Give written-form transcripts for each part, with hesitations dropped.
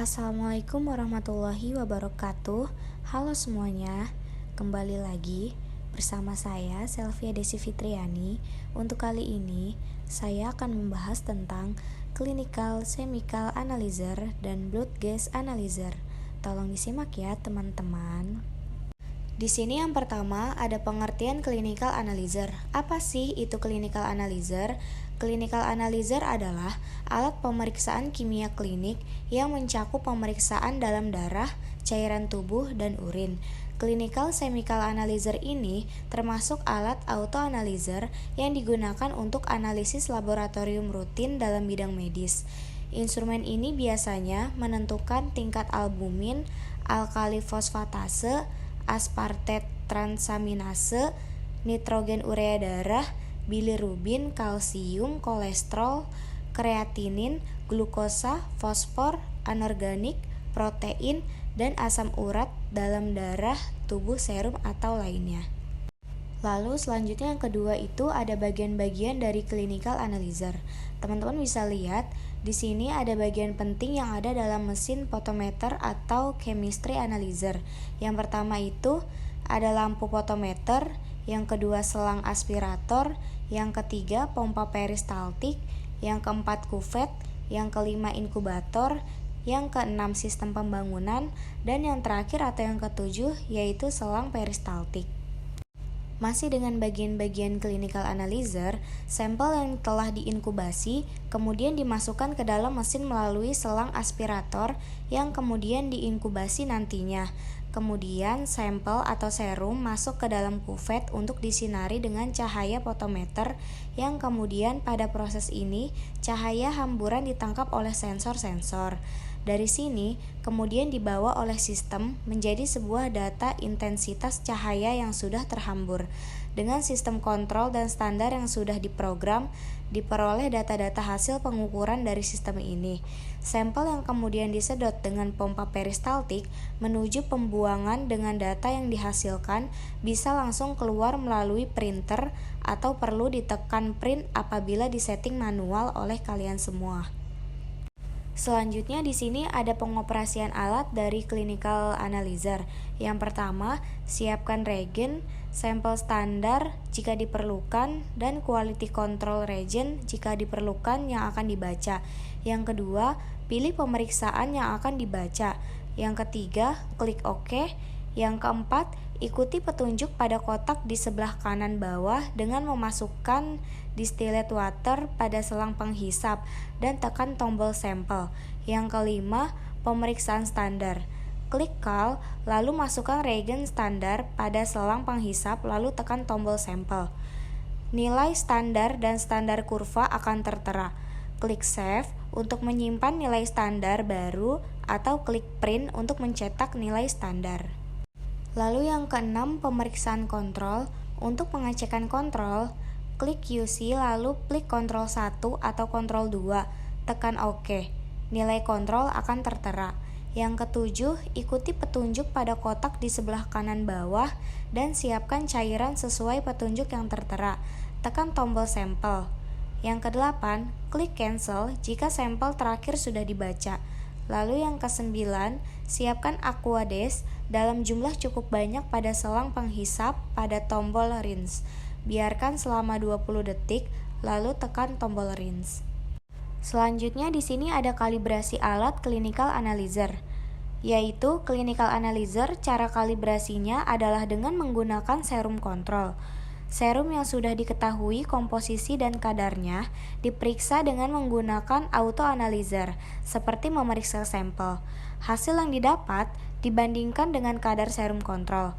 Assalamualaikum warahmatullahi wabarakatuh. Halo semuanya, kembali lagi bersama saya Selvia Desi Fitriani. Untuk kali ini saya akan membahas tentang clinical chemical analyzer dan blood gas analyzer. Tolong disimak ya teman-teman. Di sini yang pertama ada pengertian clinical analyzer. Apa sih itu clinical analyzer? Clinical analyzer adalah alat pemeriksaan kimia klinik yang mencakup pemeriksaan dalam darah, cairan tubuh, dan urin. Clinical chemical analyzer ini termasuk alat autoanalyzer yang digunakan untuk analisis laboratorium rutin dalam bidang medis. Instrumen ini biasanya menentukan tingkat albumin, alkali fosfatase, aspartate transaminase, nitrogen urea darah, bilirubin, kalsium, kolesterol, kreatinin, glukosa, fosfor, anorganik, protein, dan asam urat dalam darah, tubuh, serum, atau lainnya. Lalu selanjutnya yang kedua itu ada bagian-bagian dari clinical analyzer. Teman-teman bisa lihat di sini ada bagian penting yang ada dalam mesin photometer atau chemistry analyzer. Yang pertama itu ada lampu photometer, yang kedua selang aspirator, yang ketiga pompa peristaltik, yang keempat kuvet, yang kelima inkubator, yang keenam sistem pembangunan, dan yang terakhir atau yang ketujuh yaitu selang peristaltik. Masih dengan bagian-bagian clinical analyzer, sampel yang telah diinkubasi kemudian dimasukkan ke dalam mesin melalui selang aspirator yang kemudian diinkubasi nantinya. Kemudian sampel atau serum masuk ke dalam kuvet untuk disinari dengan cahaya photometer yang kemudian pada proses ini cahaya hamburan ditangkap oleh sensor-sensor. Dari sini kemudian dibawa oleh sistem menjadi sebuah data intensitas cahaya yang sudah terhambur. Dengan sistem kontrol dan standar yang sudah diprogram, diperoleh data-data hasil pengukuran dari sistem ini. Sampel yang kemudian disedot dengan pompa peristaltik menuju pembuangan dengan data yang dihasilkan bisa langsung keluar melalui printer atau perlu ditekan print apabila disetting manual oleh kalian semua. Selanjutnya di sini ada pengoperasian alat dari clinical analyzer. Yang pertama, siapkan reagen, sampel standar jika diperlukan, dan quality control reagent jika diperlukan yang akan dibaca. Yang kedua, pilih pemeriksaan yang akan dibaca. Yang ketiga, klik OK. Yang keempat, ikuti petunjuk pada kotak di sebelah kanan bawah dengan memasukkan distilled water pada selang penghisap dan tekan tombol sampel. Yang kelima, pemeriksaan standar. Klik CAL, lalu masukkan reagen standar pada selang penghisap lalu tekan tombol sampel. Nilai standar dan standar kurva akan tertera. Klik Save untuk menyimpan nilai standar baru atau klik Print untuk mencetak nilai standar. Lalu yang keenam, pemeriksaan kontrol. Untuk pengecekan kontrol, klik QC lalu klik kontrol 1 atau kontrol 2, tekan OK. Nilai kontrol akan tertera. Yang ketujuh, ikuti petunjuk pada kotak di sebelah kanan bawah dan siapkan cairan sesuai petunjuk yang tertera. Tekan tombol sampel. Yang kedelapan, klik cancel jika sampel terakhir sudah dibaca. Lalu yang kesembilan, siapkan Aquades dalam jumlah cukup banyak pada selang penghisap pada tombol rinse. Biarkan selama 20 detik, lalu tekan tombol rinse. Selanjutnya di sini ada kalibrasi alat clinical analyzer. Yaitu clinical analyzer cara kalibrasinya adalah dengan menggunakan serum kontrol. Serum yang sudah diketahui komposisi dan kadarnya diperiksa dengan menggunakan autoanalyzer, seperti memeriksa sampel. Hasil yang didapat dibandingkan dengan kadar serum kontrol.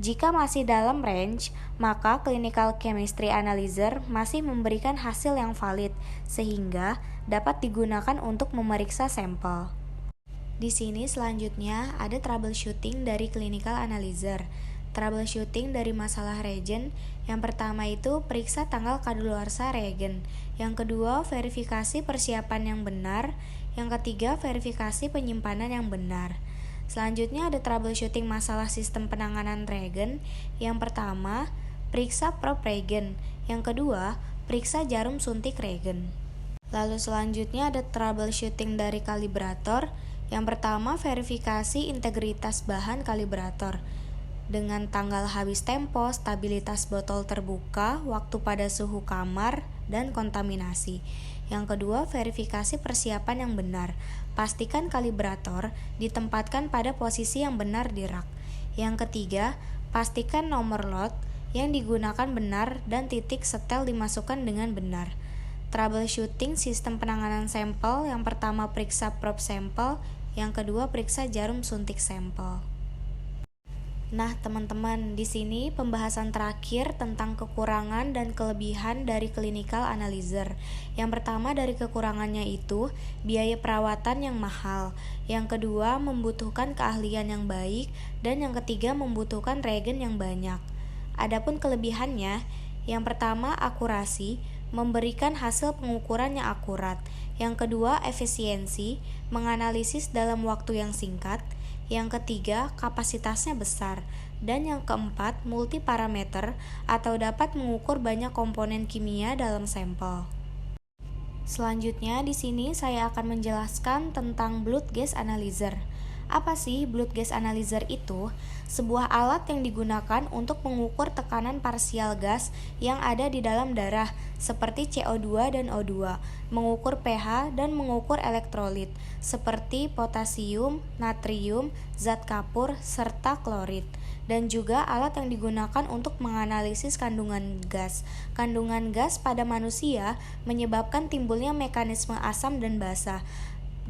Jika masih dalam range, maka clinical chemistry analyzer masih memberikan hasil yang valid, sehingga dapat digunakan untuk memeriksa sampel. Di sini selanjutnya ada troubleshooting dari clinical analyzer. Troubleshooting dari masalah reagen. Yang pertama itu periksa tanggal kadaluarsa reagen. Yang kedua, verifikasi persiapan yang benar. Yang ketiga, verifikasi penyimpanan yang benar. Selanjutnya ada troubleshooting masalah sistem penanganan reagen. Yang pertama, periksa probe reagen. Yang kedua, periksa jarum suntik reagen. Lalu selanjutnya ada troubleshooting dari kalibrator. Yang pertama, verifikasi integritas bahan kalibrator dengan tanggal habis tempo, stabilitas botol terbuka, waktu pada suhu kamar, dan kontaminasi. Yang kedua, verifikasi persiapan yang benar. Pastikan kalibrator ditempatkan pada posisi yang benar di rak. Yang ketiga, pastikan nomor lot yang digunakan benar dan titik setel dimasukkan dengan benar. Troubleshooting sistem penanganan sampel. Yang pertama, periksa probe sampel. Yang kedua, periksa jarum suntik sampel. Nah, teman-teman, di sini pembahasan terakhir tentang kekurangan dan kelebihan dari clinical analyzer. Yang pertama, dari kekurangannya itu biaya perawatan yang mahal. Yang kedua, membutuhkan keahlian yang baik, dan yang ketiga, membutuhkan reagen yang banyak. Adapun kelebihannya, yang pertama, akurasi, memberikan hasil pengukuran yang akurat. Yang kedua, efisiensi, menganalisis dalam waktu yang singkat. Yang ketiga, kapasitasnya besar. Dan yang keempat, multiparameter atau dapat mengukur banyak komponen kimia dalam sampel. Selanjutnya, di sini saya akan menjelaskan tentang blood gas analyzer. Apa sih blood gas analyzer itu? Sebuah alat yang digunakan untuk mengukur tekanan parsial gas yang ada di dalam darah, seperti CO2 dan O2, mengukur pH dan mengukur elektrolit, seperti potasium, natrium, zat kapur, serta klorid. Dan juga alat yang digunakan untuk menganalisis kandungan gas. Kandungan gas pada manusia menyebabkan timbulnya mekanisme asam dan basa.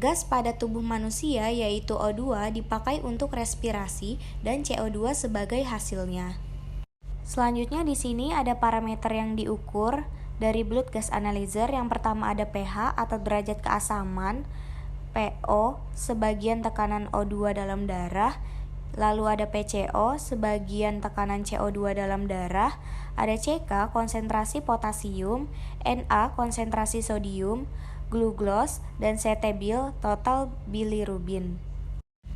Gas pada tubuh manusia yaitu O2 dipakai untuk respirasi dan CO2 sebagai hasilnya. Selanjutnya di sini ada parameter yang diukur dari blood gas analyzer. Yang pertama ada pH atau derajat keasaman, PO sebagian tekanan O2 dalam darah, lalu ada PCO sebagian tekanan CO2 dalam darah, ada CK konsentrasi potasium, Na konsentrasi sodium, glukos, dan CT-bil total bilirubin.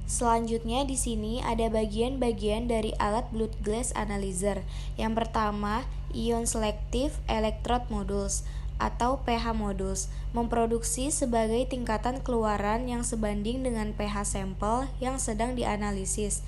Selanjutnya di sini ada bagian-bagian dari alat blood gas analyzer. Yang pertama, ion selective electrode modules atau pH modules memproduksi sebagai tingkatan keluaran yang sebanding dengan pH sampel yang sedang dianalisis.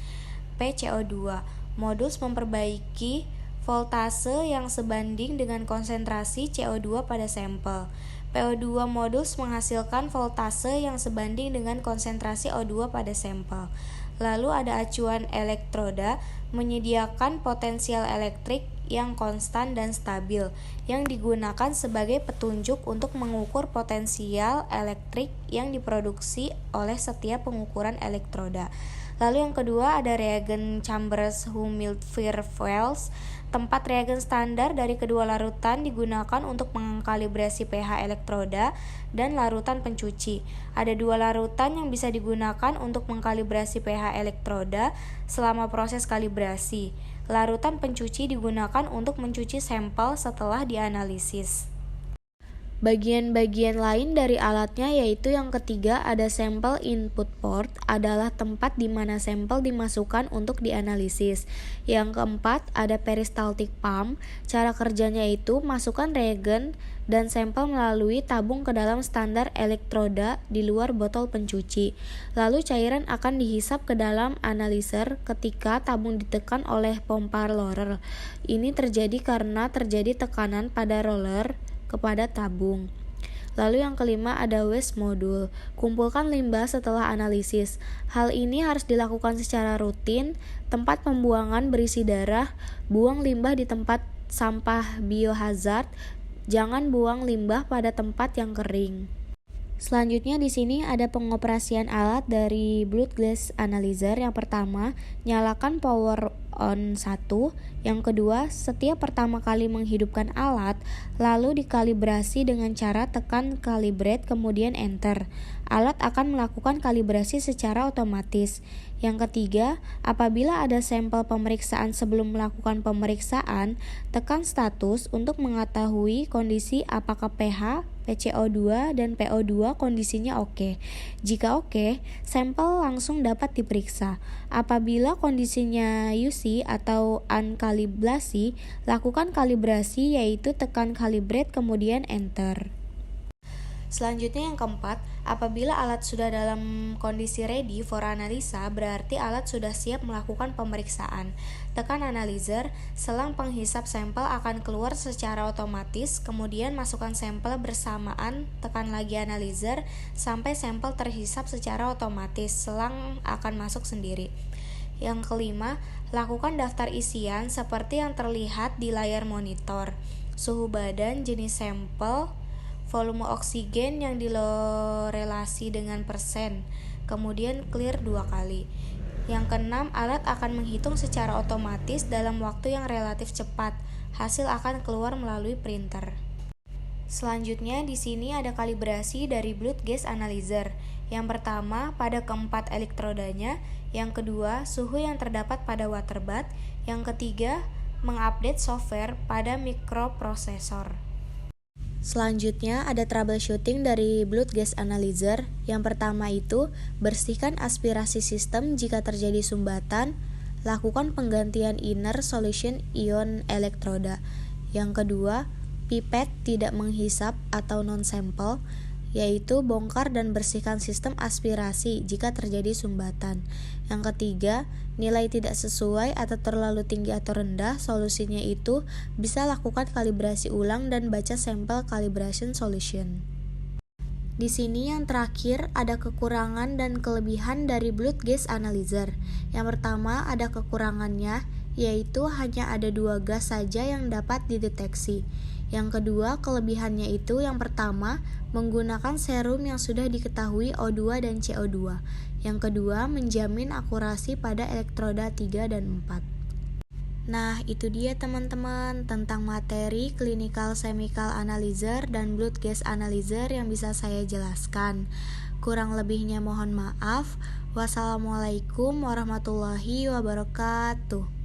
PCO2 modules memperbaiki voltase yang sebanding dengan konsentrasi CO2 pada sampel. PO2 modules menghasilkan voltase yang sebanding dengan konsentrasi O2 pada sampel. Lalu ada acuan elektroda menyediakan potensial elektrik yang konstan dan stabil yang digunakan sebagai petunjuk untuk mengukur potensial elektrik yang diproduksi oleh setiap pengukuran elektroda. Lalu yang kedua ada reagen chambers humidifier valves. Tempat reagen standar dari kedua larutan digunakan untuk mengkalibrasi pH elektroda dan larutan pencuci. Ada dua larutan yang bisa digunakan untuk mengkalibrasi pH elektroda selama proses kalibrasi. Larutan pencuci digunakan untuk mencuci sampel setelah dianalisis. Bagian-bagian lain dari alatnya yaitu yang ketiga ada sampel input port, adalah tempat di mana sampel dimasukkan untuk dianalisis. Yang keempat ada peristaltik pump, cara kerjanya itu masukkan reagen dan sampel melalui tabung ke dalam standar elektroda di luar botol pencuci. Lalu cairan akan dihisap ke dalam analyzer ketika tabung ditekan oleh pompa roller. Ini terjadi karena terjadi tekanan pada roller kepada tabung. Lalu yang kelima ada waste module. Kumpulkan limbah setelah analisis. Hal ini harus dilakukan secara rutin. Tempat pembuangan berisi darah, buang limbah di tempat sampah biohazard. Jangan buang limbah pada tempat yang kering. Selanjutnya di sini ada pengoperasian alat dari blood gas analyzer. Yang pertama, nyalakan power on 1. Yang kedua, setiap pertama kali menghidupkan alat, lalu dikalibrasi dengan cara tekan calibrate kemudian enter. Alat akan melakukan kalibrasi secara otomatis. Yang ketiga, apabila ada sampel pemeriksaan sebelum melakukan pemeriksaan, tekan status untuk mengetahui kondisi apakah pH, PCO2, dan PO2 kondisinya oke. Jika oke, sampel langsung dapat diperiksa. Apabila kondisinya UC atau unkalibrasi, lakukan kalibrasi yaitu tekan calibrate kemudian enter. Selanjutnya yang keempat, apabila alat sudah dalam kondisi ready for analisa, berarti alat sudah siap melakukan pemeriksaan. Tekan analyzer, selang penghisap sampel akan keluar secara otomatis, kemudian masukkan sampel bersamaan, tekan lagi analyzer, sampai sampel terhisap secara otomatis, selang akan masuk sendiri. Yang kelima, lakukan daftar isian seperti yang terlihat di layar monitor. Suhu badan, jenis sampel, volume oksigen yang direlasi dengan persen, kemudian clear 2 kali. Yang keenam, alat akan menghitung secara otomatis dalam waktu yang relatif cepat. Hasil akan keluar melalui printer. Selanjutnya di sini ada kalibrasi dari blood gas analyzer. Yang pertama, pada keempat elektrodanya. Yang kedua, suhu yang terdapat pada water bath. Yang ketiga, mengupdate software pada mikroprosesor. Selanjutnya ada troubleshooting dari blood gas analyzer. Yang pertama itu, bersihkan aspirasi sistem jika terjadi sumbatan, lakukan penggantian inner solution ion elektroda. Yang kedua, pipet tidak menghisap atau non-sample, yaitu bongkar dan bersihkan sistem aspirasi jika terjadi sumbatan. Yang ketiga, nilai tidak sesuai atau terlalu tinggi atau rendah, solusinya itu bisa lakukan kalibrasi ulang dan baca sampel calibration solution. Di sini yang terakhir ada kekurangan dan kelebihan dari blood gas analyzer. Yang pertama ada kekurangannya, yaitu hanya ada 2 gas saja yang dapat dideteksi. Yang kedua, kelebihannya itu yang pertama, menggunakan serum yang sudah diketahui O2 dan CO2. Yang kedua, menjamin akurasi pada elektroda 3 dan 4. Nah, itu dia teman-teman tentang materi clinical chemical analyzer dan blood gas analyzer yang bisa saya jelaskan. Kurang lebihnya mohon maaf. Wassalamualaikum warahmatullahi wabarakatuh.